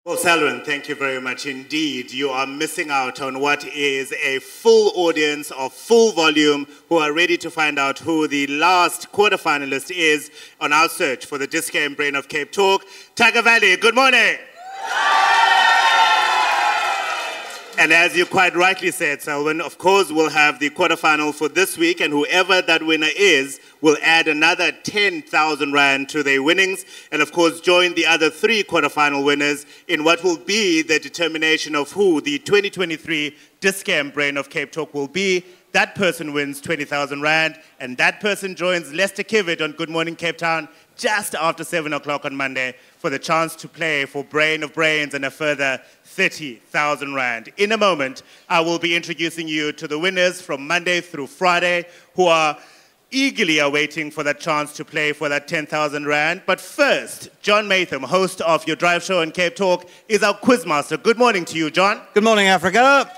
Well, Selwyn, thank you very much indeed. You are missing out on what is a full audience of full volume who are ready to find out who the last quarterfinalist is on our search for the Dis-Chem brain of CapeTalk. Tyger Valley, good morning. And as you quite rightly said, Selwyn, of course, we'll have the quarterfinal for this week, and whoever that winner is will add another 10,000 Rand to their winnings, and of course, join the other 3 quarterfinal winners in what will be the determination of who the 2023 Dis-Chem brain of CapeTalk will be. That person wins 20,000 Rand, and that person joins Lester Kivitt on Good Morning Cape Town just after 7 o'clock on Monday for the chance to play for Brain of Brains and a further 30,000 Rand. In a moment, I will be introducing you to the winners from Monday through Friday who are eagerly awaiting for that chance to play for that 10,000 Rand. But first, John Matham, host of your drive show on CapeTalk, is our quizmaster. Good morning to you, John. Good morning, Africa.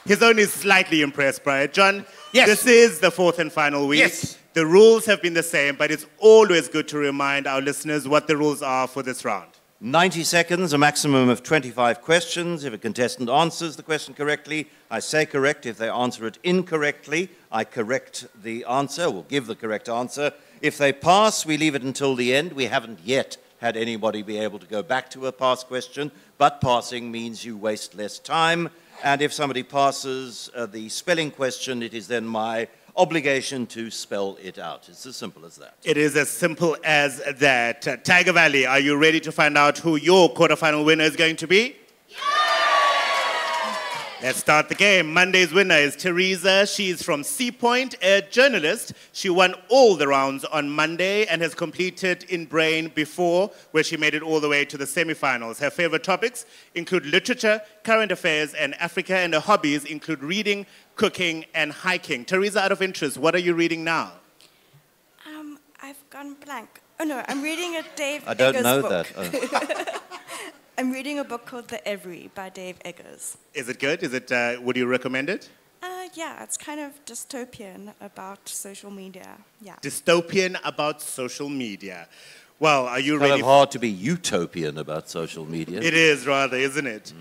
He's only slightly impressed by it. John, yes. This is the 4th and final week. Yes. The rules have been the same, but it's always good to remind our listeners what the rules are for this round. 90 seconds, a maximum of 25 questions. If a contestant answers the question correctly, I say correct. If they answer it incorrectly, I correct the answer, or give the correct answer. If they pass, we leave it until the end. We haven't yet had anybody be able to go back to a pass question, but passing means you waste less time. And if somebody passes the spelling question, it is then my obligation to spell it out. It's as simple as that. It is as simple as that. Tyger Valley, are you ready to find out who your quarterfinal winner is going to be? Yeah! Let's start the game. Monday's winner is Teresa. She's from Sea Point, a journalist. She won all the rounds on Monday and has completed in Brain before, where she made it all the way to the semifinals. Her favorite topics include literature, current affairs, and Africa, and her hobbies include reading, cooking, and hiking. Teresa, out of interest, what are you reading now? I've gone blank. Oh no, I'm reading a Dave I don't Eggers know book. that. I'm reading a book called The Every by Dave Eggers. Is it good? Is it? Would you recommend it? Yeah, it's kind of dystopian about social media. Yeah. Dystopian about social media. Well, are you It's ready? kind of hard to be utopian about social media. It is rather, isn't it?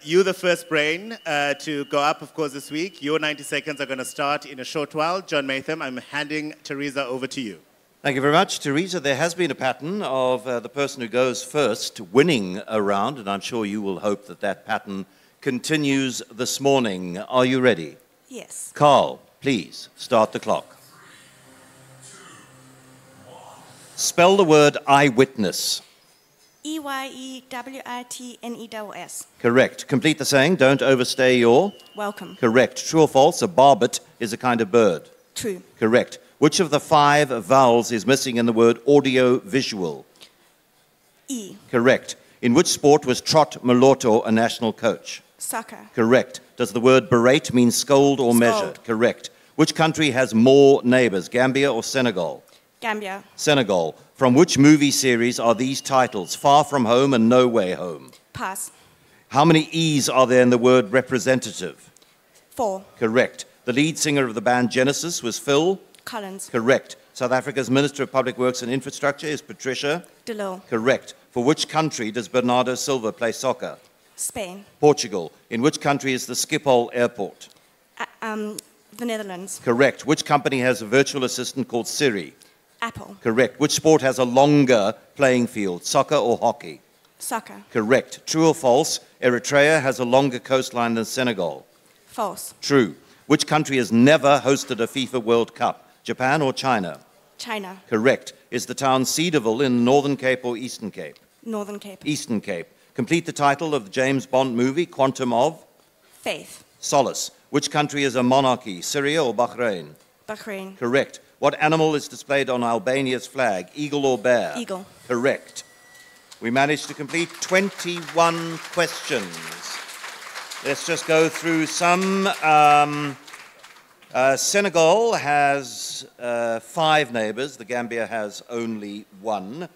You're the first brain to go up, of course, this week. Your 90 seconds are going to start in a short while. John Matham, I'm handing Teresa over to you. Thank you very much, Teresa. There has been a pattern of the person who goes first winning a round, and I'm sure you will hope that that pattern continues this morning. Are you ready? Yes. Carl, please start the clock. Spell the word eyewitness. E-Y-E-W-I-T-N-E-S-S. Correct. Complete the saying, don't overstay your... Welcome. Correct. True or false, a barbet is a kind of bird. True. Correct. Which of the 5 vowels is missing in the word audio-visual? E. Correct. In which sport was Trot Maloto a national coach? Soccer. Correct. Does the word berate mean scold or measured? Scold. Correct. Which country has more neighbors, Gambia or Senegal? Gambia. Senegal. From which movie series are these titles, Far From Home and No Way Home? Pass. How many E's are there in the word representative? 4. Correct. The lead singer of the band Genesis was Phil? Collins. Correct. South Africa's Minister of Public Works and Infrastructure is Patricia? DeLille. Correct. For which country does Bernardo Silva play soccer? Spain. Portugal. In which country is the Schiphol Airport? The Netherlands. Correct. Which company has a virtual assistant called Siri? Apple. Correct. Which sport has a longer playing field, soccer or hockey? Soccer. Correct. True or false, Eritrea has a longer coastline than Senegal? False. True. Which country has never hosted a FIFA World Cup, Japan or China? China. Correct. Is the town Cedarville in the Northern Cape or Eastern Cape? Northern Cape. Eastern Cape. Complete the title of the James Bond movie, Quantum of? Faith. Solace. Which country is a monarchy, Syria or Bahrain? Bahrain. Correct. What animal is displayed on Albania's flag, eagle or bear? Eagle. Correct. We managed to complete 21 questions. Let's just go through some. Senegal has 5 neighbors. The Gambia has only 1.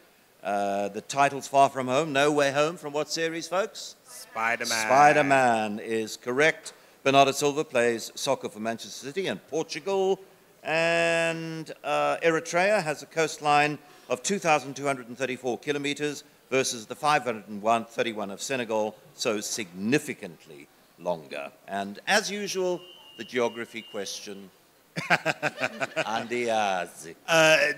The title's Far From Home. No Way Home from what series, folks? Spider-Man. Spider-Man is correct. Bernardo Silva plays soccer for Manchester City and Portugal. And Eritrea has a coastline of 2,234 kilometers versus the 531 of Senegal, so significantly longer. And as usual, the geography question.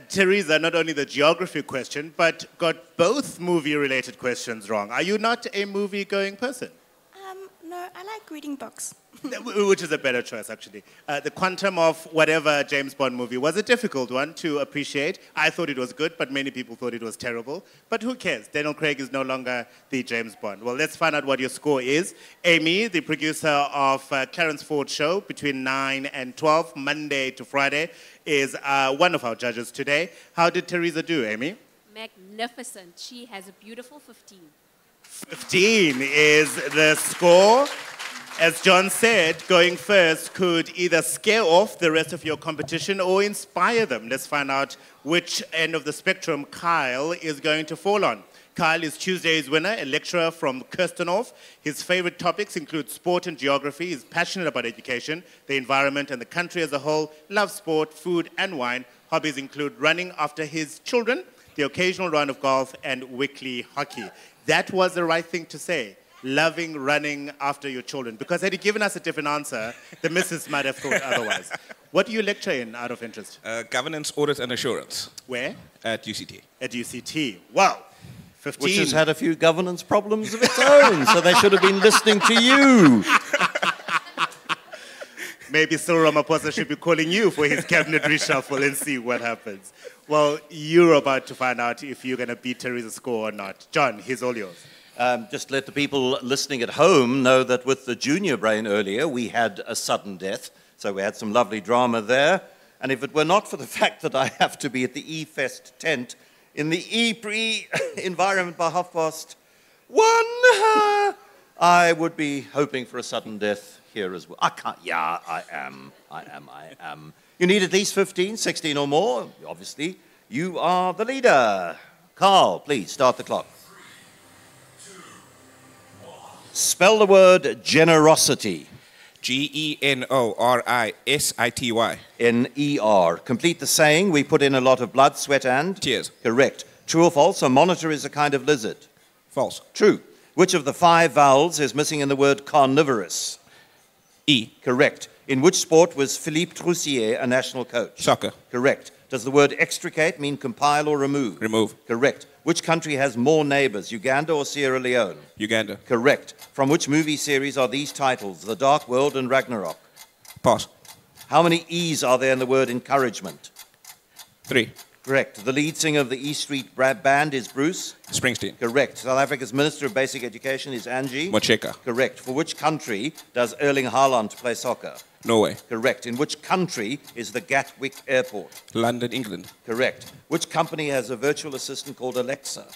Teresa, not only the geography question, but got both movie-related questions wrong. Are you not a movie-going person? No, I like reading books. Which is a better choice, actually. The quantum of whatever James Bond movie was a difficult one to appreciate. I thought it was good, but many people thought it was terrible. But who cares? Daniel Craig is no longer the James Bond. Well, let's find out what your score is. Amy, the producer of Clarence Ford's show between 9 and 12, Monday to Friday, is one of our judges today. How did Teresa do, Amy? Magnificent. She has a beautiful 15. 15 is the score. As John said, going first could either scare off the rest of your competition or inspire them. Let's find out which end of the spectrum Kyle is going to fall on. Kyle is Tuesday's winner, a lecturer from Kirstenhof. His favorite topics include sport and geography. He's passionate about education, the environment, and the country as a whole. Loves sport, food, and wine. Hobbies include running after his children, the occasional round of golf, and weekly hockey. That was the right thing to say. Loving running after your children. Because had he given us a different answer, the missus might have thought otherwise. What do you lecture in, out of interest? Governance, audit, and assurance. Where? At UCT. At UCT. Wow. 15. Which has had a few governance problems of its own, so they should have been listening to you. Maybe Cyril Ramaphosa should be calling you for his cabinet reshuffle and see what happens. Well, you're about to find out if you're going to beat Teresa's score or not. John, here's all yours. Just let the people listening at home know that with the junior brain earlier, we had a sudden death. So we had some lovely drama there. And if it were not for the fact that I have to be at the E-Fest tent in the E-Pre environment by 1:30, I would be hoping for a sudden death here as well. I can't, yeah, I am. You need at least 15, 16 or more. Obviously, you are the leader. Carl, please start the clock. Spell the word generosity. Genorrisity. N-E-R. Complete the saying, we put in a lot of blood, sweat, and... Tears. Correct. True or false, a monitor is a kind of lizard? False. True. Which of the 5 vowels is missing in the word carnivorous? E. Correct. In which sport was Philippe Troussier a national coach? Soccer. Correct. Does the word extricate mean compile or remove? Remove. Correct. Which country has more neighbors, Uganda or Sierra Leone? Uganda. Correct. From which movie series are these titles, The Dark World and Ragnarok? Pass. How many E's are there in the word encouragement? 3. Correct. The lead singer of the E Street Band is Bruce? Springsteen. Correct. South Africa's Minister of Basic Education is Angie? Mocheka. Correct. For which country does Erling Haaland play soccer? Norway. Correct. In which country is the Gatwick Airport? London, England. Correct. Which company has a virtual assistant called Alexa?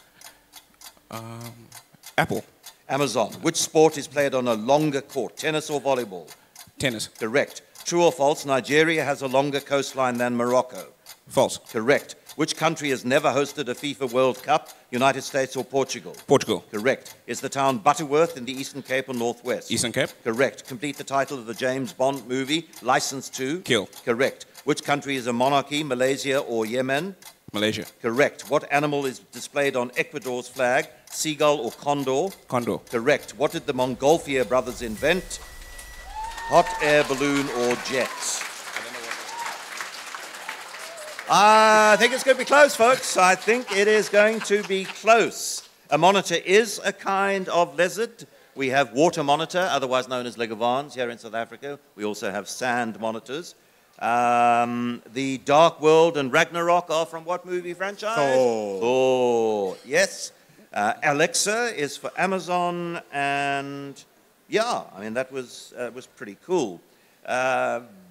Apple. Amazon. Which sport is played on a longer court, tennis or volleyball? Tennis. Correct. True or false, Nigeria has a longer coastline than Morocco? False. Correct. Which country has never hosted a FIFA World Cup, United States or Portugal? Portugal. Correct. Is the town Butterworth in the Eastern Cape or Northwest? Eastern Cape. Correct. Complete the title of the James Bond movie, License to? Kill. Correct. Which country is a monarchy, Malaysia or Yemen? Malaysia. Correct. What animal is displayed on Ecuador's flag, seagull or condor? Condor. Correct. What did the Montgolfier brothers invent? Hot air balloon or jet? I think it's going to be close, folks. I think it is going to be close. A monitor is a kind of lizard. We have water monitor, otherwise known as leguavans, here in South Africa. We also have sand monitors. The Dark World and Ragnarok are from what movie franchise? Thor. Yes. Alexa is for Amazon, and yeah, I mean that was pretty cool.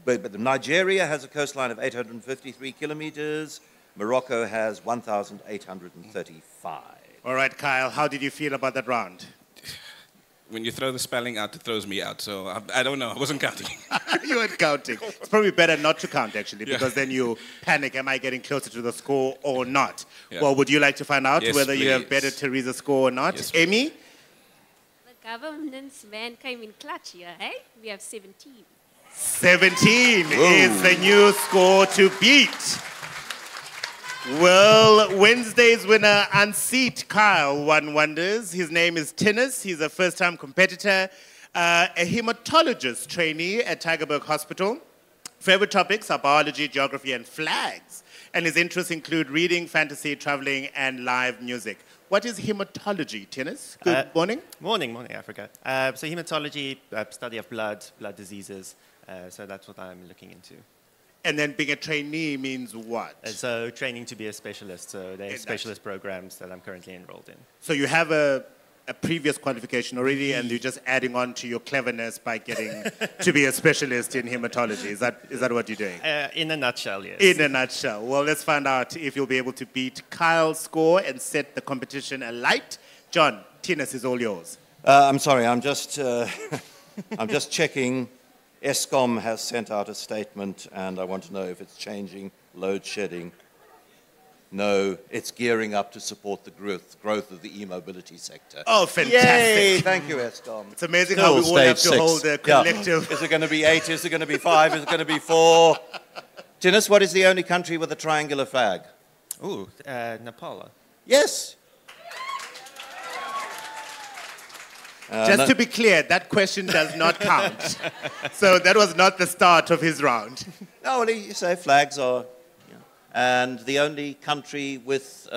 But Nigeria has a coastline of 853 kilometers. Morocco has 1,835. All right, Kyle, how did you feel about that round? When you throw the spelling out, it throws me out. So I don't know. I wasn't counting. You weren't counting. It's probably better not to count, actually, because then you panic, am I getting closer to the score or not? Yeah. Well, would you like to find out whether you have better Teresa's score or not? Yes, Amy? The governance man came in clutch here, hey? We have 17. 17 is the new score to beat. Well, Wednesday's winner, unseat Kyle, one wonders. His name is Tinnis. He's a first-time competitor, a hematologist trainee at Tygerberg Hospital. Favorite topics are biology, geography, and flags. And his interests include reading, fantasy, traveling, and live music. What is hematology, Tinnis? Good morning. Morning, Africa. So hematology, study of blood diseases. So that's what I'm looking into. And then being a trainee means what? So training to be a specialist. So there are specialist programs that I'm currently enrolled in. So you have a previous qualification already, and you're just adding on to your cleverness by getting to be a specialist in hematology. Is that what you're doing? In a nutshell, yes. In a nutshell. Well, let's find out if you'll be able to beat Kyle's score and set the competition alight. John, Tinnis is all yours. I'm sorry, I'm just checking. Eskom has sent out a statement, and I want to know if it's changing load shedding. No, it's gearing up to support the growth of the e-mobility sector. Oh, fantastic. Yay! Thank you, Eskom. It's amazing how we all have to hold a collective... Yeah. Is it going to be 8? Is it going to be 5? Is it going to be 4? Tinnis, what is the only country with a triangular flag? Ooh, Nepal. Yes. Just to be clear, that question does not count. So that was not the start of his round. No, well, you say flags are... And the only country with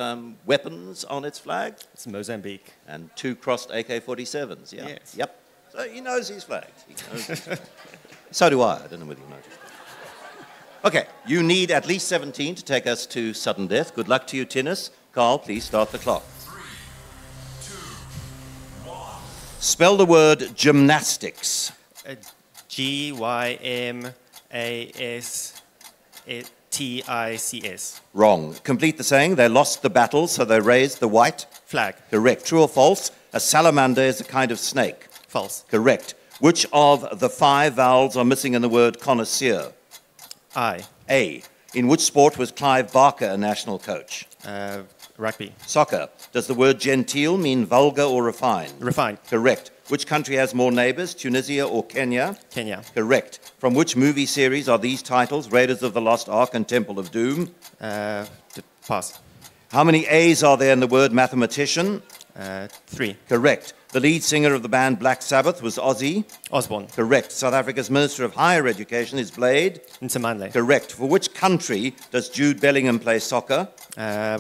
weapons on its flag? It's Mozambique. And 2 crossed AK-47s, yeah? Yes. Yep. So he knows his flags. He knows his flags. So do I. I don't know whether you noticed that. Okay, you need at least 17 to take us to sudden death. Good luck to you, Tinnis. Carl, please start the clock. 3, 2, 1. Spell the word gymnastics. Gymnastics. Wrong. Complete the saying. They lost the battle, so they raised the white flag. Correct. True or false? A salamander is a kind of snake. False. Correct. Which of the 5 vowels are missing in the word connoisseur? I. A. In which sport was Clive Barker a national coach? Rugby. Soccer. Does the word genteel mean vulgar or refined? Refined. Correct. Which country has more neighbors, Tunisia or Kenya? Kenya. Correct. From which movie series are these titles, Raiders of the Lost Ark and Temple of Doom? Pass. How many A's are there in the word mathematician? 3. Correct. The lead singer of the band Black Sabbath was Ozzy? Osbourne. Correct. South Africa's Minister of Higher Education is Blade? Nsimandle. Correct. For which country does Jude Bellingham play soccer?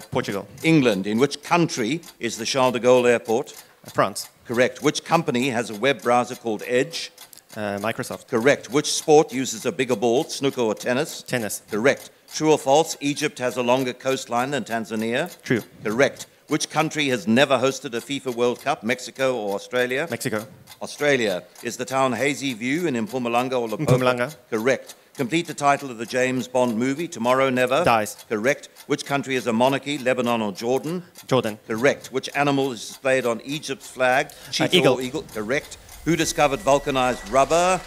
Portugal. England. In which country is the Charles de Gaulle Airport? France. Correct. Which company has a web browser called Edge? Microsoft. Correct. Which sport uses a bigger ball, snooker or tennis? Tennis. Correct. True or false? Egypt has a longer coastline than Tanzania? True. Correct. Which country has never hosted a FIFA World Cup, Mexico or Australia? Mexico. Australia. Is the town Hazy View in Mpumalanga or Limpopo? Mpumalanga. Correct. Complete the title of the James Bond movie, Tomorrow Never? Dies. Correct. Which country is a monarchy, Lebanon or Jordan? Jordan. Correct. Which animal is displayed on Egypt's flag? Cheetah eagle. or eagle? Correct. Who discovered vulcanized rubber?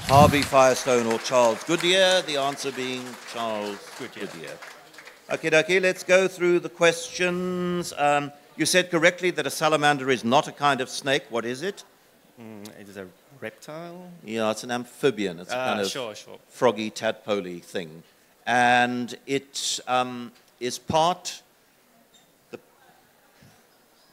Harvey Firestone or Charles Goodyear? The answer being Charles Goodyear. Okay, let's go through the questions. You said correctly that a salamander is not a kind of snake. What is it? It is a reptile? Yeah, it's an amphibian. It's a kind of sure. froggy, tadpole thing. And it is part...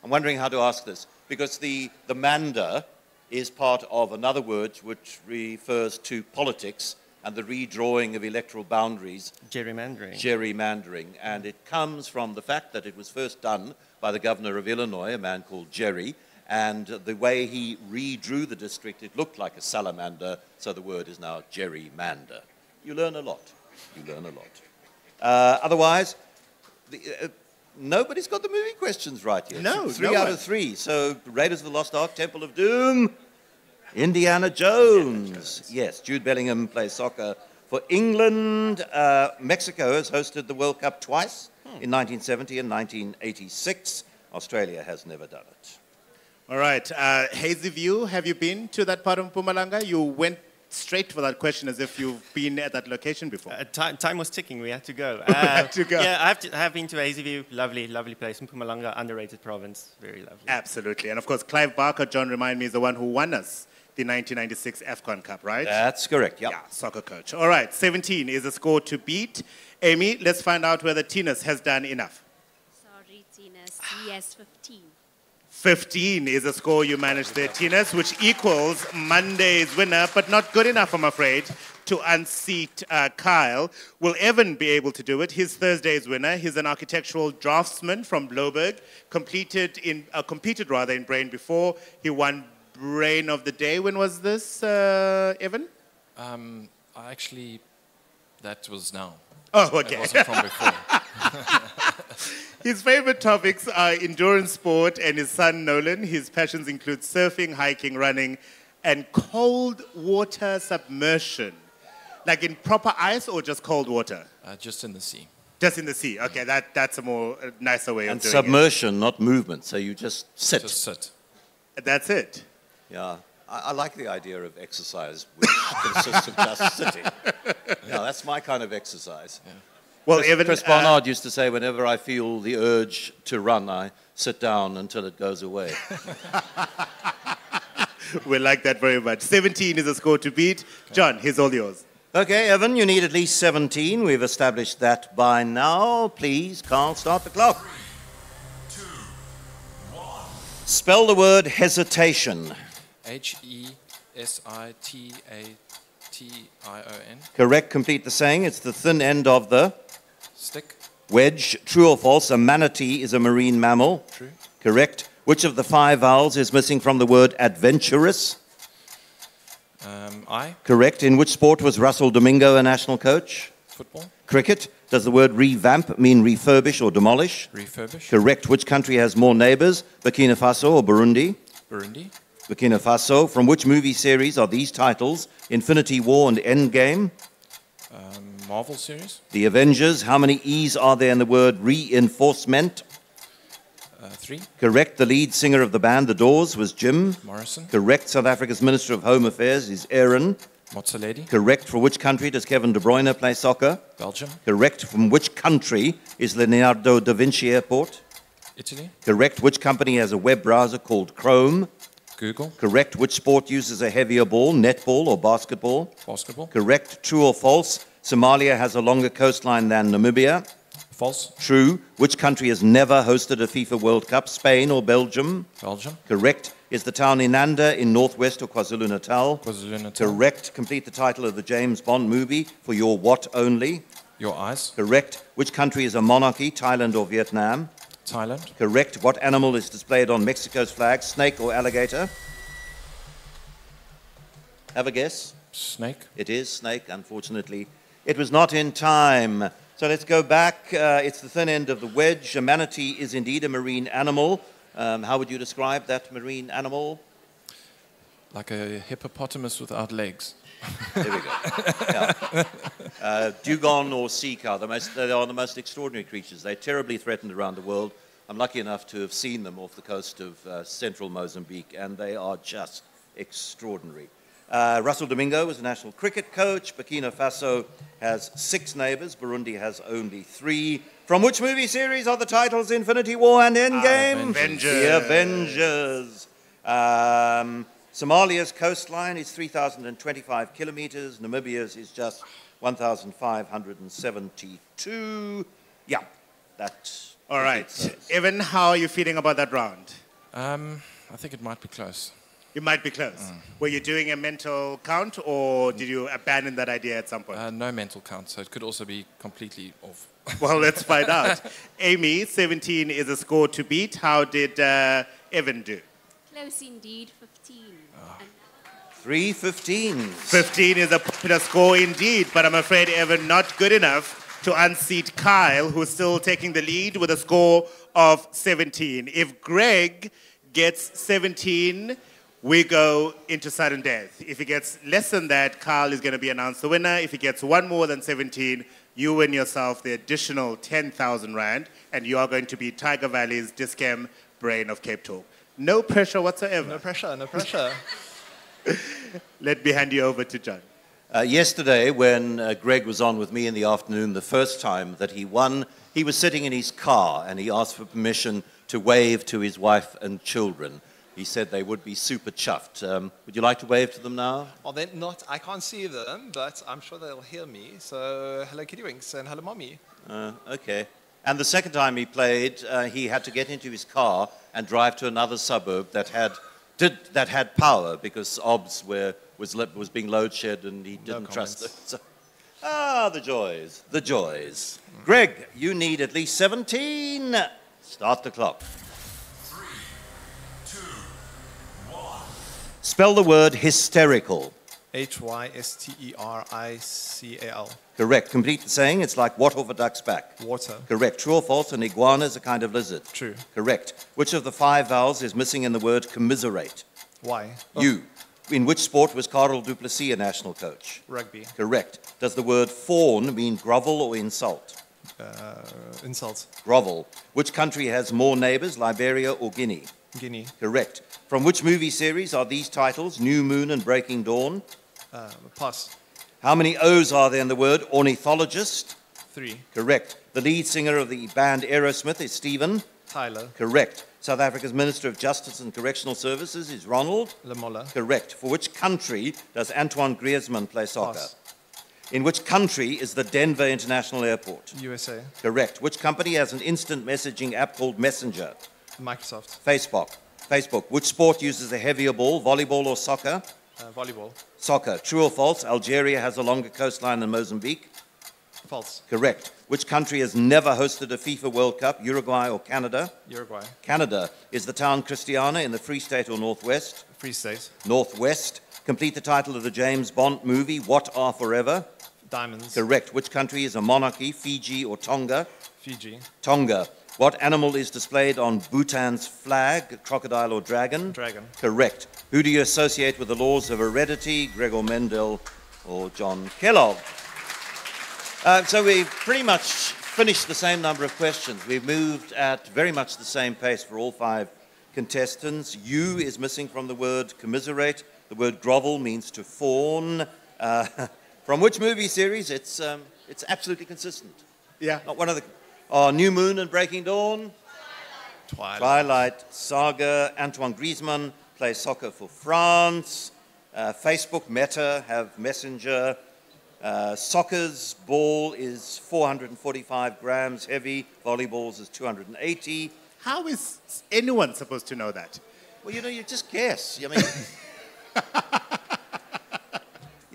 I'm wondering how to ask this, because the mander is part of another word which refers to politics and the redrawing of electoral boundaries. Gerrymandering. And it comes from the fact that it was first done by the governor of Illinois, a man called Jerry, and the way he redrew the district, it looked like a salamander, so the word is now gerrymander. You learn a lot. Otherwise, nobody's got the movie questions right yet. No, 3 out of 3. So Raiders of the Lost Ark, Temple of Doom, Indiana Jones. Yes, Jude Bellingham plays soccer for England. Mexico has hosted the World Cup twice, in 1970 and 1986. Australia has never done it. All right. Hazy View, have you been to that part of Mpumalanga? You went straight for that question as if you've been at that location before. Time was ticking. We had to go. Yeah, I have been to Hazy View. Lovely place. Mpumalanga, underrated province. Very lovely. Absolutely. And of course, Clive Barker, John, remind me, is the one who won us the 1996 AFCON Cup, right? That's correct, yep. Yeah, soccer coach. All right, 17 is a score to beat. Amy, let's find out whether Tinas has done enough. Sorry, Tinas. Yes, 15. 15 is a score you managed there, Tinas, which equals Monday's winner, but not good enough, I'm afraid, to unseat Kyle. Will Evan be able to do it? He's Thursday's winner. He's an architectural draftsman from Bloberg, competed in Brain before. He won Brain of the Day. When was this, Evan? Actually, that was now. Oh, okay. It wasn't from before. His favorite topics are endurance sport and his son Nolan. His passions include surfing, hiking, running, and cold water submersion. Like in proper ice or just cold water? Just in the sea. Just in the sea. Okay, that's a nicer way of doing submersion, not movement. So you just sit. Just sit. it. That's it. Yeah. I like the idea of exercise, which consists of just sitting. Yeah, that's my kind of exercise. Yeah. Well, Evan, Chris Barnard used to say, whenever I feel the urge to run, I sit down until it goes away. we like that very much. 17 is a score to beat. Okay. John, here's all yours. Okay, Evan, you need at least 17. We've established that by now. Please, Carl, start the clock. 3, 2, 1. Spell the word hesitation. H-E-S-I-T-A-T-I-O-N. Correct, complete the saying. It's the thin end of the Stick. wedge. True or false, a manatee is a marine mammal. True. Correct. Which of the 5 vowels is missing from the word adventurous? I. Correct. In which sport was Russell Domingo a national coach? Football. Cricket. Does the word revamp mean refurbish or demolish? Refurbish. Correct. Which country has more neighbors, Burkina Faso or Burundi? Burundi. Burkina Faso. From which movie series are these titles? Infinity War and Endgame? Marvel series. The Avengers. How many E's are there in the word reinforcement? 3. Correct. The lead singer of the band The Doors was Jim. Morrison. Correct. South Africa's Minister of Home Affairs is Aaron. Motsoaledi. Correct. For which country does Kevin De Bruyne play soccer? Belgium. Correct. From which country is Leonardo da Vinci Airport? Italy. Correct. Which company has a web browser called Chrome? Google. Correct. Which sport uses a heavier ball, netball or basketball? Basketball. Correct. True or false? Somalia has a longer coastline than Namibia. False. True. Which country has never hosted a FIFA World Cup? Spain or Belgium? Belgium. Correct. Is the town Inanda in northwest or KwaZulu-Natal? KwaZulu-Natal. Correct. Complete the title of the James Bond movie for your what only? Your eyes. Correct. Which country is a monarchy, Thailand or Vietnam? Thailand. Correct. What animal is displayed on Mexico's flag, snake or alligator? Have a guess? Snake. It is snake, unfortunately. It was not in time. So let's go back. It's the thin end of the wedge. A manatee is indeed a marine animal. How would you describe that marine animal? Like a hippopotamus without legs. There we go. Yeah. Dugong or sea cow, they are the most extraordinary creatures. They're terribly threatened around the world. I'm lucky enough to have seen them off the coast of central Mozambique, and they are just extraordinary. Russell Domingo was a national cricket coach. Burkina Faso has 6 neighbors. Burundi has only 3. From which movie series are the titles Infinity War and Endgame? Avengers. The Avengers. Somalia's coastline is 3,025 kilometers. Namibia's is just 1,572. Yeah, that's... All right. Evan, how are you feeling about that round? I think it might be close. You might be close. Were you doing a mental count, or did you abandon that idea at some point? No mental count, so it could also be completely off. Well, let's find out. Amy, 17 is a score to beat. How did Evan do? Close indeed, 15. 315. 15 is a popular score indeed, but I'm afraid, Evan, not good enough to unseat Kyle, who's still taking the lead with a score of 17. If Greg gets 17, we go into sudden death. If he gets less than that, Carl is going to be announced the winner. If he gets one more than 17, you win yourself the additional 10,000 Rand, and you are going to be Tyger Valley's Dis-Chem Brain of CapeTalk. No pressure whatsoever. No pressure, no pressure. Let me hand you over to John. Yesterday, when Greg was on with me in the afternoon, the first time that he won, he was sitting in his car and he asked for permission to wave to his wife and children. he said they would be super chuffed. Would you like to wave to them now? Well, they're not, I can't see them, but I'm sure they'll hear me. So, hello, Kitty Winks, and hello, Mommy. Okay. And the second time he played, he had to get into his car and drive to another suburb that had power because OBS was being load shed and he didn't trust it. So, the joys, the joys. Greg, you need at least 17. Start the clock. 3, 2, 1. Spell the word hysterical. H-Y-S-T-E-R-I-C-A-L. Correct. Complete the saying. It's like what off a duck's back. Water. Correct. True or false? An iguana is a kind of lizard. True. Correct. Which of the 5 vowels is missing in the word commiserate? Why? U. In which sport was Carl Duplessis a national coach? Rugby. Correct. Does the word fawn mean grovel or insult? Insult. Grovel. Which country has more neighbors, Liberia or Guinea? Guinea. Correct. From which movie series are these titles, New Moon and Breaking Dawn? Pass. How many O's are there in the word ornithologist? 3. Correct. The lead singer of the band Aerosmith is Stephen? Tyler. Correct. South Africa's Minister of Justice and Correctional Services is Ronald? Lamola. Correct. For which country does Antoine Griezmann play soccer? Pass. In which country is the Denver International Airport? USA. Correct. Which company has an instant messaging app called Messenger? Microsoft. Facebook. Facebook. Which sport uses a heavier ball, volleyball or soccer? Volleyball. Soccer. True or false? Algeria has a longer coastline than Mozambique? False. Correct. Which country has never hosted a FIFA World Cup, Uruguay or Canada? Uruguay. Canada. Is the town Christiana in the Free State or Northwest? Free State. Northwest. Complete the title of the James Bond movie, What Are Forever? Diamonds. Correct. Which country is a monarchy, Fiji or Tonga? Fiji. Tonga. What animal is displayed on Bhutan's flag, crocodile or dragon? Dragon. Correct. Who do you associate with the laws of heredity, Gregor Mendel or John Kellogg? So we've pretty much finished the same number of questions. We've moved at very much the same pace for all 5 contestants. U is missing from the word commiserate. The word grovel means to fawn. From which movie series? It's absolutely consistent. Yeah. Not one of the... New Moon and Breaking Dawn? Twilight Saga. Antoine Griezmann plays soccer for France. Facebook, Meta have Messenger. Soccer's ball is 445 grams heavy. Volleyball's is 280. How is anyone supposed to know that? Well, you just guess.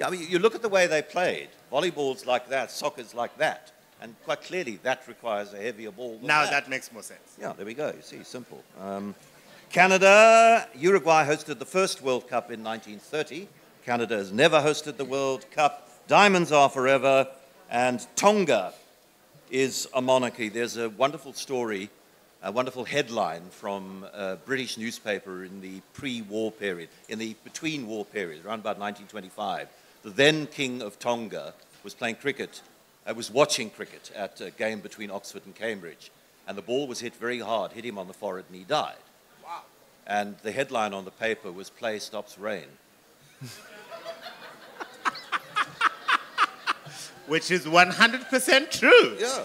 I mean, you look at the way they played. Volleyball's like that, soccer's like that. And quite clearly, that requires a heavier ball than Now that makes more sense. Yeah, there we go. You see, simple. Canada, Uruguay hosted the first World Cup in 1930. Canada has never hosted the World Cup. Diamonds are forever. And Tonga is a monarchy. There's a wonderful story, a wonderful headline from a British newspaper in the pre-war period, in the between-war period, around about 1925. The then King of Tonga was playing cricket. I was watching cricket at a game between Oxford and Cambridge, and the ball was hit very hard, hit him on the forehead, and he died. Wow. And the headline on the paper was, "Play stops rain." Which is 100% true. Yeah.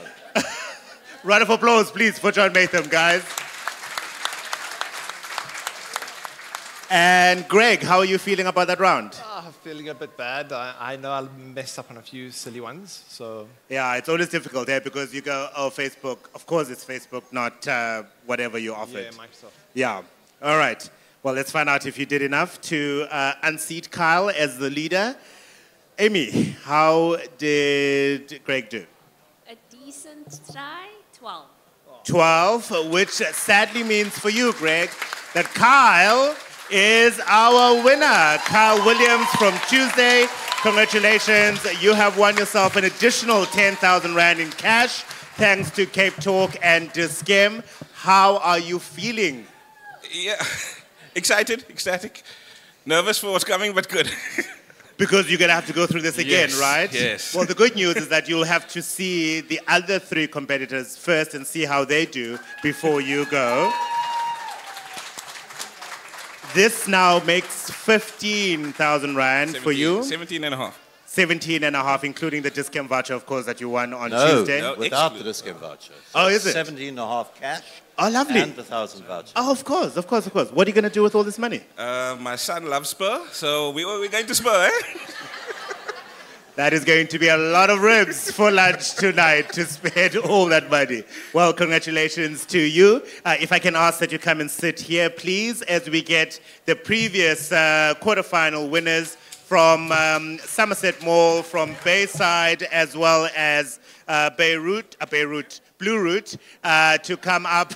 Round of applause, please, for John Matham, guys. And Greg, how are you feeling about that round? Feeling a bit bad. I know I'll mess up on a few silly ones, so... Yeah, it's always difficult here because you go, oh, Facebook. Of course it's Facebook, not whatever you offered. Yeah, Microsoft. Yeah. All right. Well, let's find out if you did enough to unseat Kyle as the leader. Amy, how did Greg do? A decent try, 12. 12, which sadly means for you, Greg, that Kyle is our winner. Kyle Williams from Tuesday. Congratulations. You have won yourself an additional 10,000 Rand in cash thanks to CapeTalk and Dis-Chem. How are you feeling? Yeah, excited, ecstatic, nervous for what's coming, but good. Because you're going to have to go through this again, Yes, right? yes. Well, the good news is that you'll have to see the other 3 competitors first and see how they do before you go. This now makes 15,000 Rand for you. 17 and a half. 17 and a half, including the Dis-Chem voucher, of course, that you won on No, Tuesday. without the Dis-Chem voucher. So Oh, is it? 17 and a half cash Oh, lovely. And the 1,000 voucher. Oh, of course. What are you going to do with all this money? My son loves Spur, so we're going to Spur, eh? That is going to be a lot of ribs for lunch tonight to spend all that money. Well, congratulations to you. If I can ask that you come and sit here, please, as we get the previous quarterfinal winners from Somerset Mall, from Bayside, as well as Blue Route, to come up,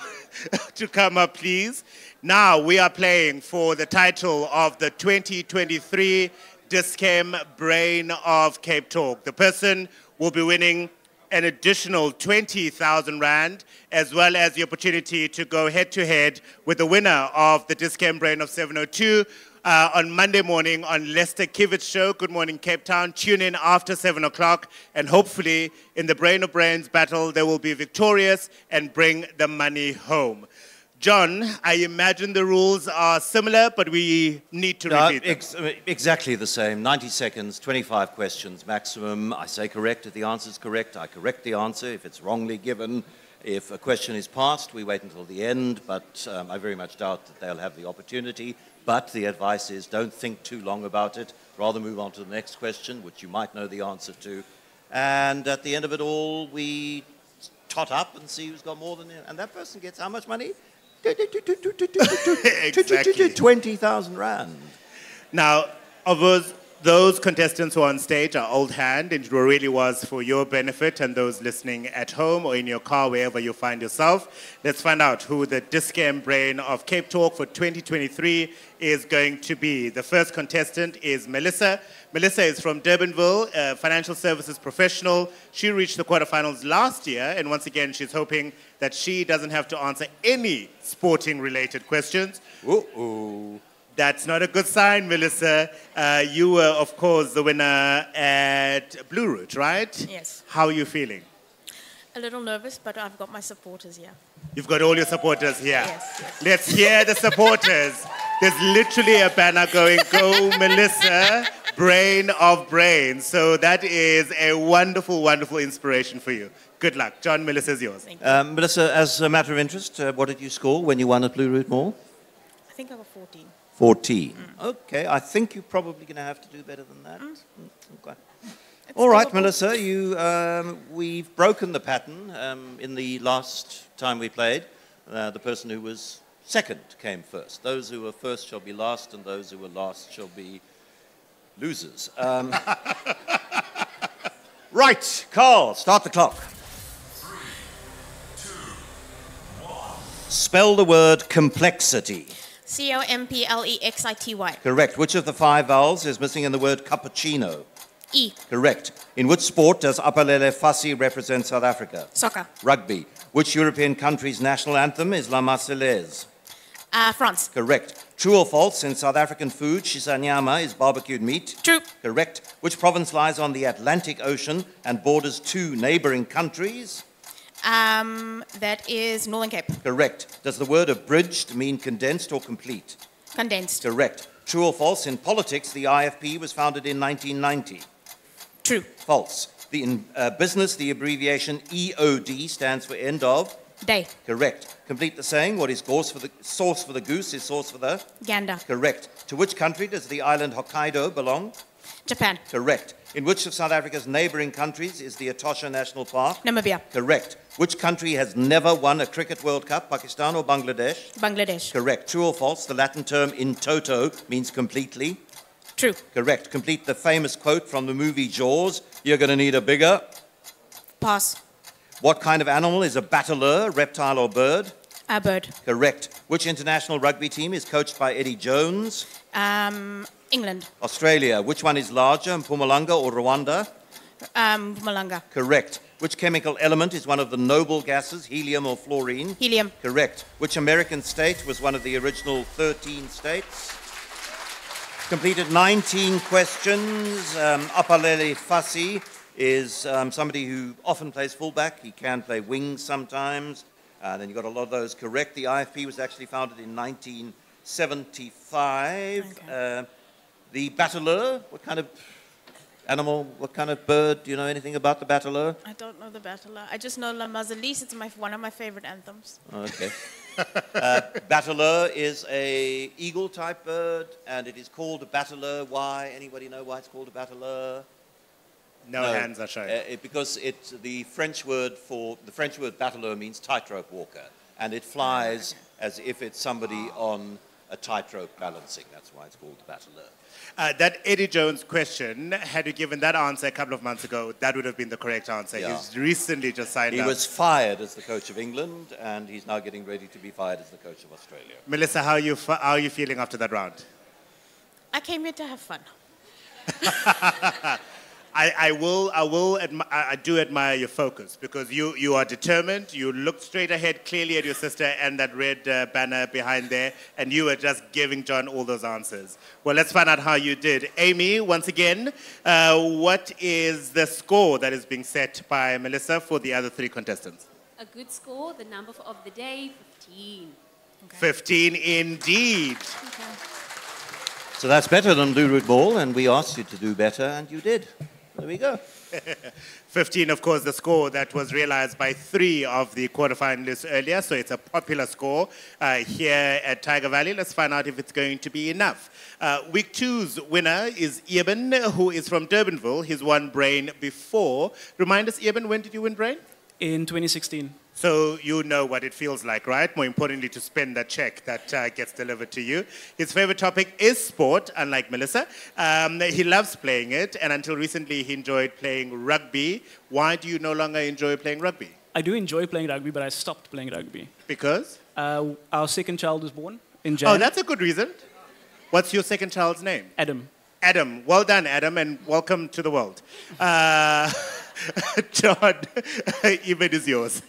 please. Now we are playing for the title of the 2023 Dis-Chem Brain of CapeTalk. The person will be winning an additional 20,000 Rand, as well as the opportunity to go head-to-head with the winner of the Dis-Chem Brain of 702 on Monday morning on Lester Kivett's show, Good Morning Cape Town. Tune in after 7 o'clock, and hopefully in the Brain of Brains battle, they will be victorious and bring the money home. John, I imagine the rules are similar, but we need to repeat them. Exactly the same. 90 seconds, 25 questions maximum. I say correct if the answer is correct. I correct the answer if it's wrongly given. If a question is passed, we wait until the end, but I very much doubt that they'll have the opportunity. But the advice is don't think too long about it. Rather move on to the next question, which you might know the answer to. And at the end of it all, we tot up and see who's got more than it. And that person gets how much money? Exactly. 20,000 Rand. Now, of those contestants who are on stage are old hand, and it really was for your benefit and those listening at home or in your car, wherever you find yourself. Let's find out who the Dis-Chem Brain of CapeTalk for 2023 is going to be. The first contestant is Melissa. Melissa is from Durbanville, a financial services professional. She reached the quarterfinals last year, and once again, she's hoping that she doesn't have to answer any sporting-related questions. Uh-oh. That's not a good sign, Melissa. You were, of course, the winner at Blue Route, right? Yes. How are you feeling? A little nervous, but I've got my supporters here. You've got all your supporters here. Yes, yes. Let's hear the supporters. There's literally a banner going, "Go Melissa, Brain of Brains." So that is a wonderful, wonderful inspiration for you. Good luck. John, Melissa's yours. Thank you. Melissa, as a matter of interest, what did you score when you won at Blue Route Mall? I think I got 14. 14. Okay, I think you're probably going to have to do better than that. Okay. All right, Melissa, we've broken the pattern in the last time we played. The person who was second came first. Those who were first shall be last, and those who were last shall be losers. Right, Carl, start the clock. 3, 2, 1. Spell the word complexity. COMPLEXITY. Correct. Which of the 5 vowels is missing in the word cappuccino? E. Correct. In which sport does Apalele Fassi represent South Africa? Soccer. Rugby. Which European country's national anthem is La Marseillaise? France. Correct. True or false, in South African food, shisanyama is barbecued meat? True. Correct. Which province lies on the Atlantic Ocean and borders 2 neighboring countries? That is Northern Cape. Correct. Does the word abridged mean condensed or complete? Condensed. Correct. True or false, in politics, the IFP was founded in 1990? True. False. In business, the abbreviation EOD stands for end of? Day. Correct. Complete the saying, what is sauce for the goose is sauce for the? Gander. Correct. To which country does the island Hokkaido belong? Japan. Correct. In which of South Africa's neighboring countries is the Etosha National Park? Namibia. Correct. Which country has never won a Cricket World Cup, Pakistan or Bangladesh? Bangladesh. Correct. True or false, the Latin term in toto means completely? True. Correct. Complete the famous quote from the movie Jaws, you're going to need a bigger? Pass. What kind of animal is a battler, reptile or bird? A bird. Correct. Which international rugby team is coached by Eddie Jones? England. Australia. Which one is larger, Mpumalanga or Rwanda? Mpumalanga. Correct. Which chemical element is one of the noble gases, helium or fluorine? Helium. Correct. Which American state was one of the original 13 states? Completed 19 questions. Apalele Fassi is somebody who often plays fullback. He can play wings sometimes. Then you got a lot of those correct. The IFP was actually founded in 1975. Okay. The battler, what kind of Animal, what kind of bird? Do you know anything about the bateleur? I don't know the battler. I just know La Marzalise. It's one of my favorite anthems. Okay. Bateleur is a eagle-type bird, and it is called a bateleur. Why? Anybody know why it's called a bateleur? No hands are showing. Because the French word bateleur means tightrope walker, and it flies as if it's somebody on a tightrope balancing. That's why it's called the bateleur. That Eddie Jones question, had you given that answer a couple of months ago, that would have been the correct answer. Yeah. He's recently just signed up. He was fired as the coach of England, and he's now getting ready to be fired as the coach of Australia. Melissa, how are you feeling after that round? I came here to have fun. I do admire your focus, because you are determined. You looked straight ahead clearly at your sister and that red banner behind there, and you were just giving John all those answers. Well, let's find out how you did. Amy, once again, what is the score that is being set by Melissa for the other three contestants? A good score, the number of the day, 15. Okay. 15 indeed. Okay. So that's better than Blue Root Ball, and we asked you to do better, and you did. There we go. 15, of course, the score that was realized by 3 of the quarterfinalists earlier, so it's a popular score here at Tyger Valley. Let's find out if it's going to be enough. Week 2's winner is Eben, who is from Durbanville. He's won Brain before. Remind us, Eben, when did you win Brain? In 2016. So you know what it feels like, right? More importantly, to spend that check that gets delivered to you. His favorite topic is sport, unlike Melissa. He loves playing it, and until recently, he enjoyed playing rugby. Why do you no longer enjoy playing rugby? I do enjoy playing rugby, but I stopped playing rugby. Because? Our second child was born in January. Oh, that's a good reason. What's your second child's name? Adam. Adam. Well done, Adam, and welcome to the world. John, Eben is yours.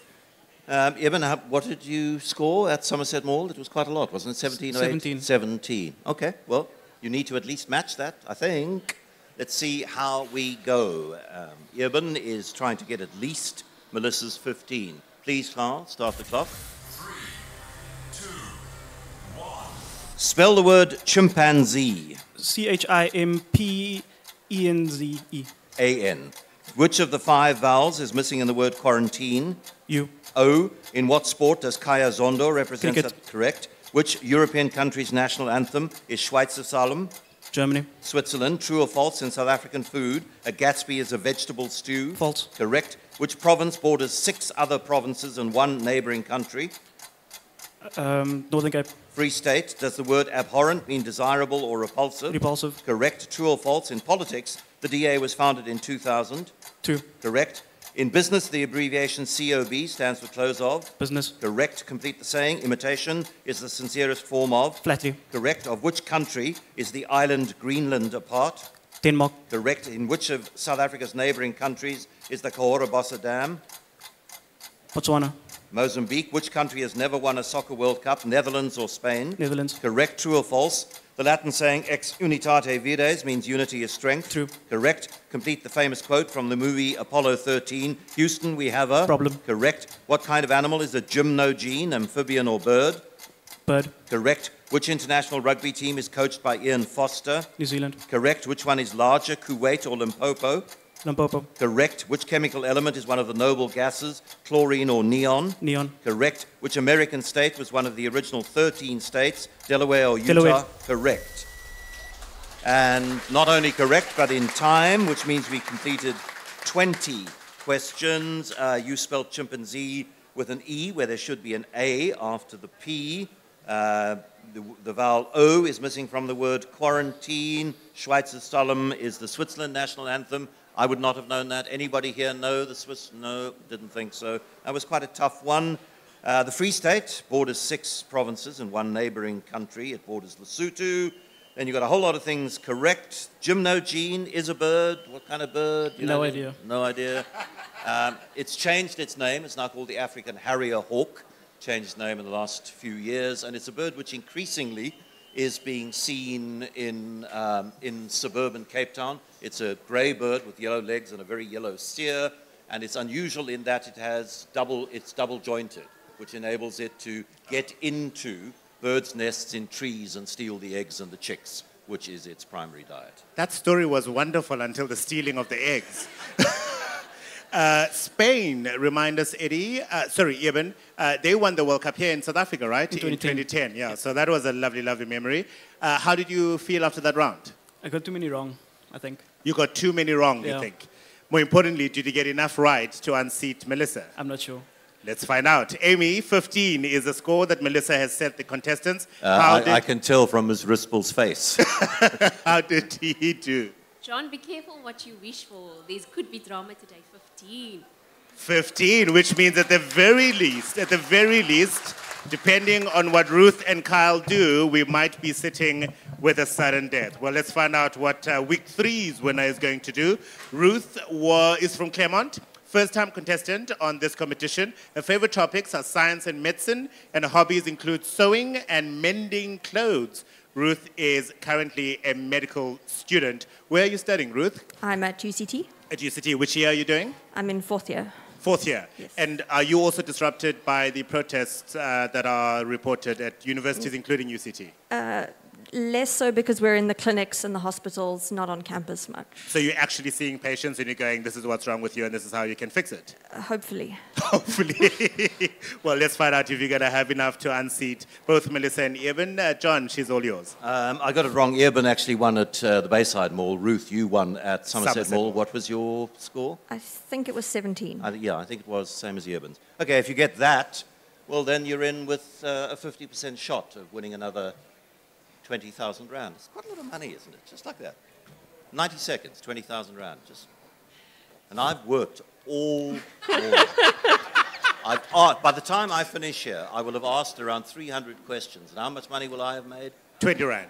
Eben, what did you score at Somerset Mall? It was quite a lot, wasn't it? 17 or 17. 17. Okay, well, you need to at least match that, I think. Let's see how we go. Eben is trying to get at least Melissa's 15. Please, Carl, start the clock. 3, 2, 1. Spell the word chimpanzee. Chimpanzee. A-N. Which of the 5 vowels is missing in the word quarantine? U. O. In what sport does Kaya Zondo represent? Cricket. Correct. Which European country's national anthem is Schweizer Psalm? Germany. Switzerland. True or false in South African food? A Gatsby is a vegetable stew? False. Correct. Which province borders 6 other provinces and 1 neighboring country? Northern Cape. Free State. Does the word abhorrent mean desirable or repulsive? Repulsive. Correct. True or false in politics? The DA was founded in 2000. 2. Correct. In business, the abbreviation COB stands for close of. Business. Correct. Complete the saying. Imitation is the sincerest form of. Flatly. Correct. Of which country is the island Greenland a part? Denmark. Correct. In which of South Africa's neighboring countries is the Kahora Bassa Dam? Botswana. Mozambique. Which country has never won a soccer World Cup? Netherlands or Spain? Netherlands. Correct. True or false? The Latin saying ex unitate vires means unity is strength. True. Correct. Complete the famous quote from the movie Apollo 13. Houston, we have a... Problem. Correct. What kind of animal is a gymnogene, amphibian or bird? Bird. Correct. Which international rugby team is coached by Ian Foster? New Zealand. Correct. Which one is larger, Kuwait or Limpopo? Limpopo. Correct. Which chemical element is one of the noble gases, chlorine or neon? Neon. Correct. Which American state was one of the original 13 states, Delaware or Utah? Delaware. Correct. And not only correct, but in time, which means we completed 20 questions. You spelled chimpanzee with an E, where there should be an A after the P. The vowel O is missing from the word quarantine. Schweizer Psalm is the Switzerland national anthem. I would not have known that. Anybody here know the Swiss? No, didn't think so. That was quite a tough one. The Free State borders 6 provinces and 1 neighboring country. It borders Lesotho. Then you've got a whole lot of things correct. Gymnogene is a bird. What kind of bird? No idea. No idea. It's changed its name. It's now called the African harrier hawk. Changed its name in the last few years. And it's a bird which increasingly is being seen in suburban Cape Town. It's a grey bird with yellow legs and a very yellow steer, and it's unusual in that it's double jointed, which enables it to get into birds' nests in trees and steal the eggs and the chicks. which is its primary diet. That story was wonderful until the stealing of the eggs. Spain, remind us, Eddie, Eben, they won the World Cup here in South Africa, right? In 2010, yeah. So that was a lovely, lovely memory. How did you feel after that round? I got too many wrong, I think. You got too many wrong, you think? More importantly, did you get enough right to unseat Melissa? I'm not sure. Let's find out. Amy, 15 is the score that Melissa has set the contestants. I can tell from Ms. Rispel's face. How did he do? John, be careful what you wish for. There could be drama today. 15. 15, which means at the very least, depending on what Ruth and Kyle do, we might be sitting with a sudden death. Well, let's find out what week 3's winner is going to do. Ruth is from Claremont, first-time contestant on this competition. Her favorite topics are science and medicine, and her hobbies include sewing and mending clothes. Ruth is currently a medical student. Where are you studying, Ruth? I'm at UCT. At UCT. Which year are you doing? I'm in 4th year. 4th year. Yes. And are you also disrupted by the protests that are reported at universities, including UCT? Less so because we're in the clinics and the hospitals, not on campus much. So you're actually seeing patients and you're going, this is what's wrong with you and this is how you can fix it? Hopefully. Hopefully. Well, let's find out if you're going to have enough to unseat both Melissa and Eben. John, she's all yours. I got it wrong. Eben actually won at the Bayside Mall. Ruth, you won at Somerset Mall. What was your score? I think it was 17. I think it was same as Eben's. Okay, if you get that, well, then you're in with a 50% shot of winning another 20,000 rand. It's quite a lot of money, isn't it? Just like that. 90 seconds, 20,000 rand. And I've worked all morning. By the time I finish here, I will have asked around 300 questions. And how much money will I have made? 20 rand.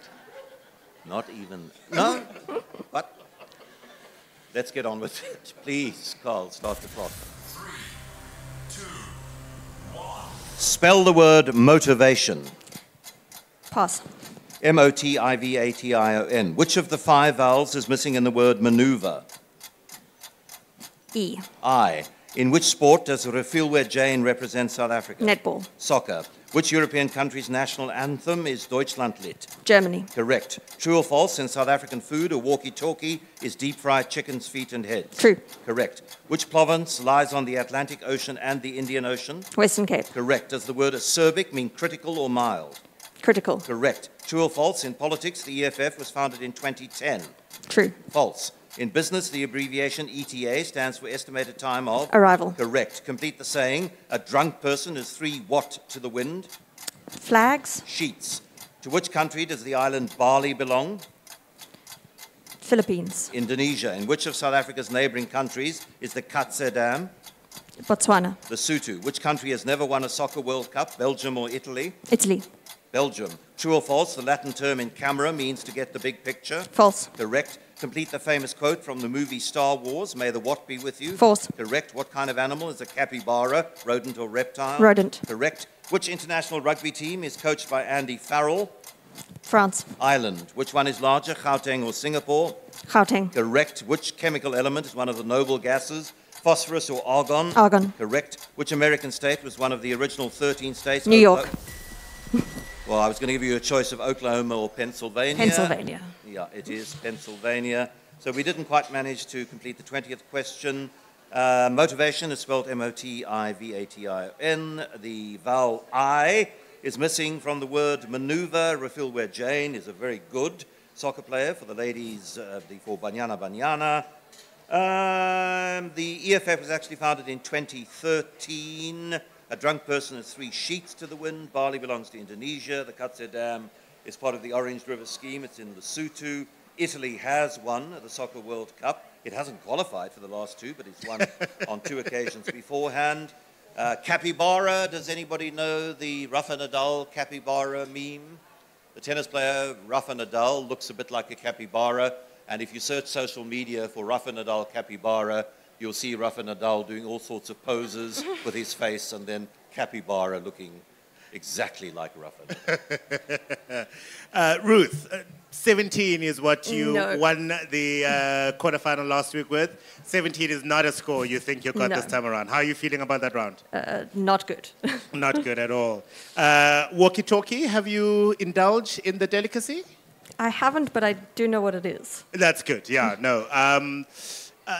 Not even. No. But let's get on with it. Please, Carl, start the clock. 3, 2, 1. Spell the word motivation. Pass. M-O-T-I-V-A-T-I-O-N. Which of the 5 vowels is missing in the word maneuver? E. I. In which sport does Refilwe Jane represent South Africa? Netball. Soccer. Which European country's national anthem is Deutschlandlied? Germany. Correct. True or false, in South African food, a walkie-talkie is deep-fried chicken's feet and heads? True. Correct. Which province lies on the Atlantic Ocean and the Indian Ocean? Western Cape. Correct. Does the word acerbic mean critical or mild? Critical. Correct. True or false, in politics, the EFF was founded in 2010? True. False. In business, the abbreviation ETA stands for estimated time of? Arrival. Correct. Complete the saying, a drunk person is 3 what to the wind? Flags. Sheets. To which country does the island Bali belong? Philippines. Indonesia. In which of South Africa's neighboring countries is the Katse Dam? Botswana. Lesotho. Which country has never won a soccer World Cup, Belgium or Italy? Italy. Belgium. True or false, the Latin term in camera means to get the big picture? False. Correct. Complete the famous quote from the movie Star Wars, may the what be with you? False. Correct. What kind of animal is a capybara, rodent or reptile? Rodent. Correct. Which international rugby team is coached by Andy Farrell? France. Ireland. Which one is larger, Gauteng or Singapore? Gauteng. Correct. Which chemical element is one of the noble gases? Phosphorus or argon? Argon. Correct. Which American state was one of the original 13 states? New York. Well, I was going to give you a choice of Oklahoma or Pennsylvania. Pennsylvania. Yeah, it is Pennsylvania. So we didn't quite manage to complete the 20th question. Motivation is spelled M-O-T-I-V-A-T-I-O-N. The vowel I is missing from the word maneuver. Refilwe Jane is a very good soccer player for the ladies for Banyana Banyana. The EFF was actually founded in 2013. A drunk person has 3 sheets to the wind. Bali belongs to Indonesia. The Katse Dam is part of the Orange River scheme. It's in Lesotho. Italy has won the Soccer World Cup. It hasn't qualified for the last 2, but it's won on 2 occasions beforehand. Capybara, does anybody know the Rafa Nadal capybara meme? The tennis player Rafa Nadal looks a bit like a capybara, and if you search social media for Rafa Nadal capybara, you'll see Rafa Nadal doing all sorts of poses with his face, and then capybara looking exactly like Rafa. Ruth, 17 is what you No. won the quarterfinal last week with. 17 is not a score you think you got No. this time around. How are you feeling about that round? Not good. Not good at all. Walkie-talkie, have you indulged in the delicacy? I haven't, but I do know what it is. That's good. Yeah, no.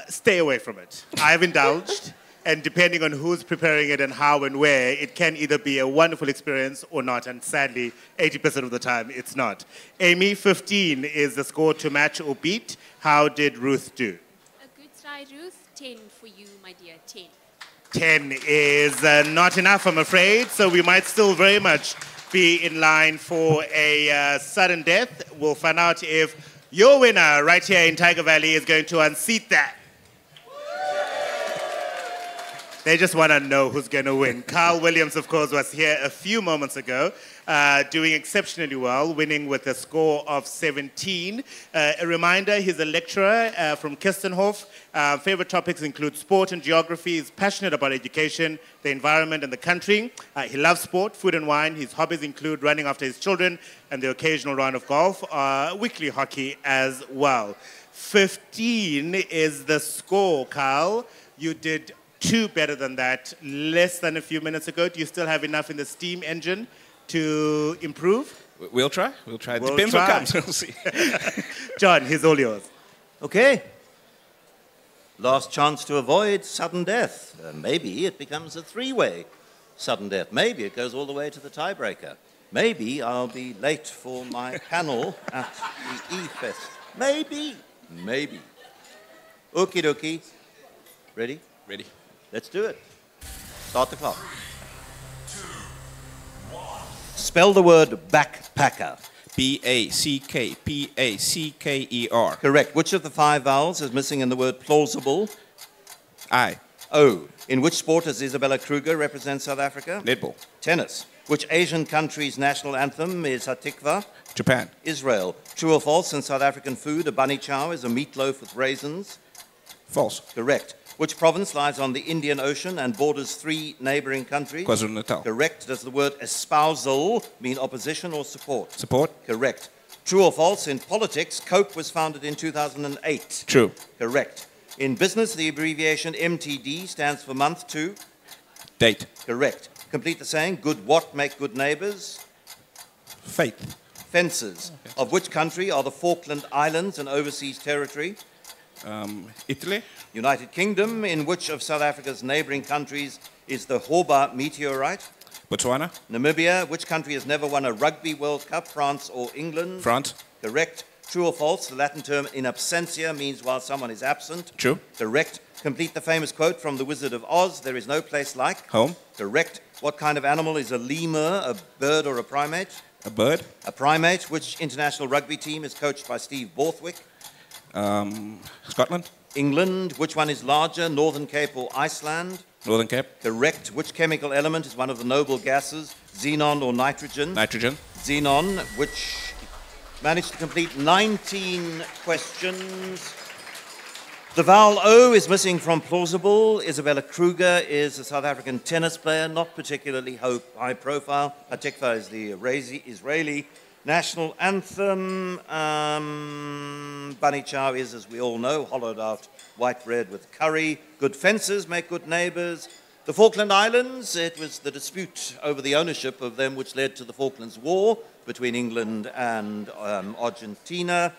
Stay away from it. I've indulged, and depending on who's preparing it and how and where, it can either be a wonderful experience or not. And sadly, 80% of the time, it's not. Amy, 15 is the score to match or beat. How did Ruth do? A good try, Ruth. 10 for you, my dear. 10. 10 is not enough, I'm afraid. So we might still very much be in line for a sudden death. We'll find out if your winner right here in Tyger Valley is going to unseat that. They just want to know who's going to win. Carl Williams, of course, was here a few moments ago, doing exceptionally well, winning with a score of 17. A reminder, he's a lecturer from Kirstenhof. Favorite topics include sport and geography. He's passionate about education, the environment, and the country. He loves sport, food, and wine. His hobbies include running after his children and the occasional round of golf, weekly hockey as well. 15 is the score, Carl. You did 2 better than that less than a few minutes ago. Do you still have enough in the steam engine to improve? We'll try. We'll try. Depends what comes. We'll see. John, he's all yours. Okay. Last chance to avoid sudden death. Maybe it becomes a 3-way sudden death. Maybe it goes all the way to the tiebreaker. Maybe I'll be late for my panel at the E-Fest. Maybe. Maybe. Okie dokie. Ready? Ready. Let's do it. Start the clock. Spell the word backpacker. B-A-C-K-P-A-C-K-E-R. Correct. Which of the 5 vowels is missing in the word plausible? I. O. In which sport does Isabella Kruger represent South Africa? Netball. Tennis. Which Asian country's national anthem is Hatikva? Japan. Israel. True or false, in South African food, a bunny chow is a meatloaf with raisins? False. Correct. Which province lies on the Indian Ocean and borders 3 neighboring countries? KwaZulu-Natal. Correct. Does the word espousal mean opposition or support? Support. Correct. True or false, in politics, Coke was founded in 2008? True. Correct. In business, the abbreviation MTD stands for month to? Date. Correct. Complete the saying, good what make good neighbors? Faith. Fences. Okay. Of which country are the Falkland Islands an overseas territory? Italy. United Kingdom. In which of South Africa's neighboring countries is the Hobart meteorite? Botswana. Namibia. Which country has never won a Rugby World Cup, France or England? France. Correct. True or false, the Latin term in absentia means while someone is absent? True. Correct. Complete the famous quote from The Wizard of Oz, there is no place like? Home. Correct. What kind of animal is a lemur, a bird or a primate? A bird. A primate. Which international rugby team is coached by Steve Borthwick? Scotland. England. Which one is larger, Northern Cape or Iceland? Northern Cape. Correct. Which chemical element is one of the noble gases, xenon or nitrogen? Nitrogen. Xenon. Which managed to complete 19 questions. The vowel O is missing from plausible. Isabella Kruger is a South African tennis player, not particularly high profile. Hatikva is the Israeli national anthem. Bunny chow is, as we all know, hollowed out white bread with curry. Good fences make good neighbors. The Falkland Islands, it was the dispute over the ownership of them which led to the Falklands War between England and Argentina.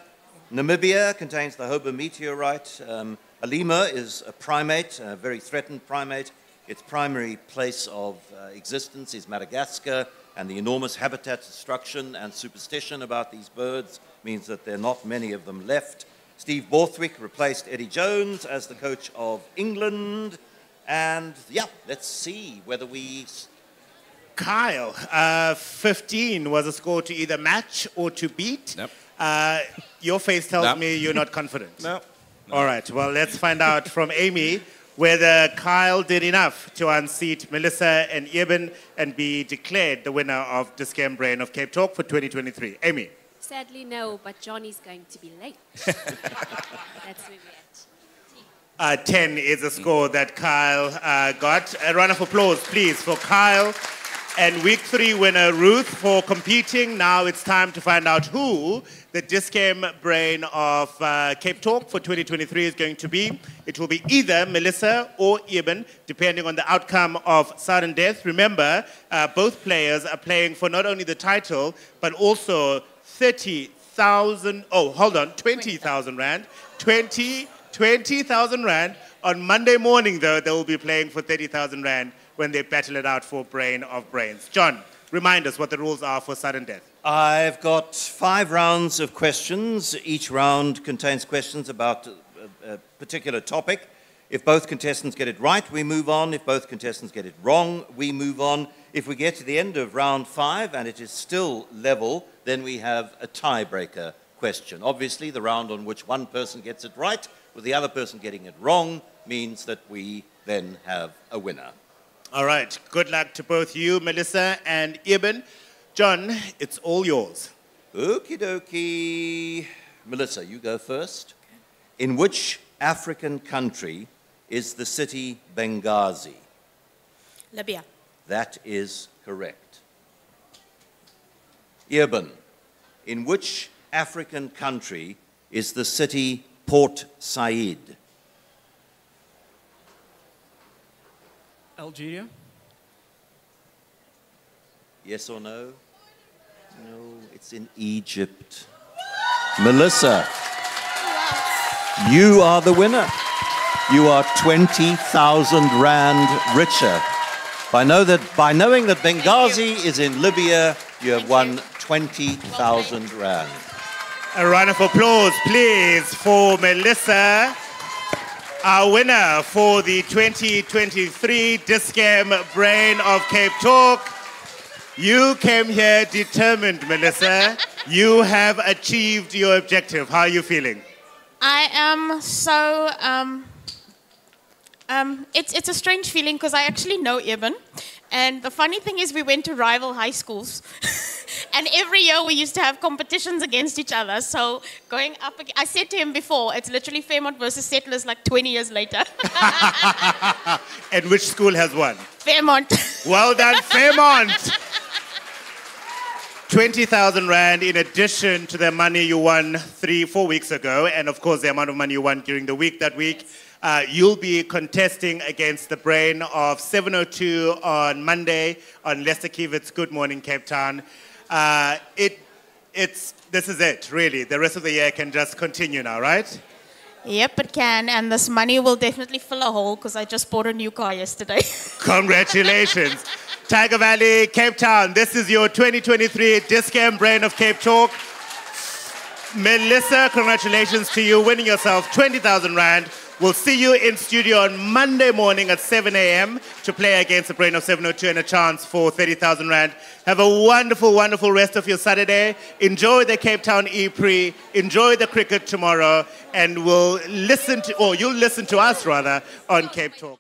Namibia contains the Hobart meteorite. A lemur is a primate, a very threatened primate. Its primary place of existence is Madagascar, and the enormous habitat destruction and superstition about these birds means that there are not many of them left. Steve Borthwick replaced Eddie Jones as the coach of England. And yeah, let's see whether we... Kyle, 15 was a score to either match or to beat. Nope. Your face tells me you're not confident. No. All right, well, let's find out from Amy whether Kyle did enough to unseat Melissa and Eben and be declared the winner of Dis-Chem Brain of CapeTalk for 2023. Amy. Sadly, no, but Johnny's going to be late. That's where we're at. 10 is a score that Kyle got. A round of applause, please, for Kyle and Week 3 winner Ruth for competing. Now it's time to find out who the Dis-Chem Brain of CapeTalk for 2023 is going to be. It will be either Melissa or Eben, depending on the outcome of sudden death. Remember, both players are playing for not only the title, but also 30,000 20,000, oh, hold on, 20,000 Rand. 20,000 Rand. On Monday morning, though, they will be playing for 30,000 Rand when they battle it out for Brain of Brains. John, remind us what the rules are for sudden death. I've got 5 rounds of questions. Each round contains questions about a particular topic. If both contestants get it right, we move on. If both contestants get it wrong, we move on. If we get to the end of round 5 and it is still level, then we have a tiebreaker question. Obviously, the round on which one person gets it right with the other person getting it wrong means that we then have a winner. All right. Good luck to both you, Melissa and Eben. John, it's all yours. Okie dokie. Melissa, you go first. In which African country is the city Benghazi? Libya. That is correct. Eben, in which African country is the city Port Said? Algeria. Yes or no? No, it's in Egypt. Melissa, you are the winner. You are 20,000 Rand richer. By knowing that Benghazi is in Libya, you have won 20,000 Rand. A round of applause, please, for Melissa, our winner for the 2023 Dis-Chem Brain of Cape Talk. You came here determined, Melissa. You have achieved your objective. How are you feeling? I am so... it's a strange feeling because I actually know Eben. And the funny thing is we went to rival high schools. And every year we used to have competitions against each other. So going up, I said to him before, it's literally Fairmont versus Settlers like 20 years later. And which school has won? Fairmont. Well done, Fairmont. 20,000 Rand in addition to the money you won 3-4 weeks ago. And of course, the amount of money you won during the week that week. You'll be contesting against the Brain of 702 on Monday on Lester Kiewitt's Good Morning Cape Town. This is it, really. The rest of the year can just continue now, right? Yep, it can. And this money will definitely fill a hole because I just bought a new car yesterday. Congratulations. Tyger Valley, Cape Town, this is your 2023 Dis-Chem Brain of Cape Talk. Melissa, congratulations to you, winning yourself 20,000 Rand. We'll see you in studio on Monday morning at 7 a.m. to play against the Brain of 702 and a chance for 30,000 Rand. Have a wonderful, wonderful rest of your Saturday. Enjoy the Cape Town E-Prix. Enjoy the cricket tomorrow. And you'll listen to us, rather, on Cape Talk.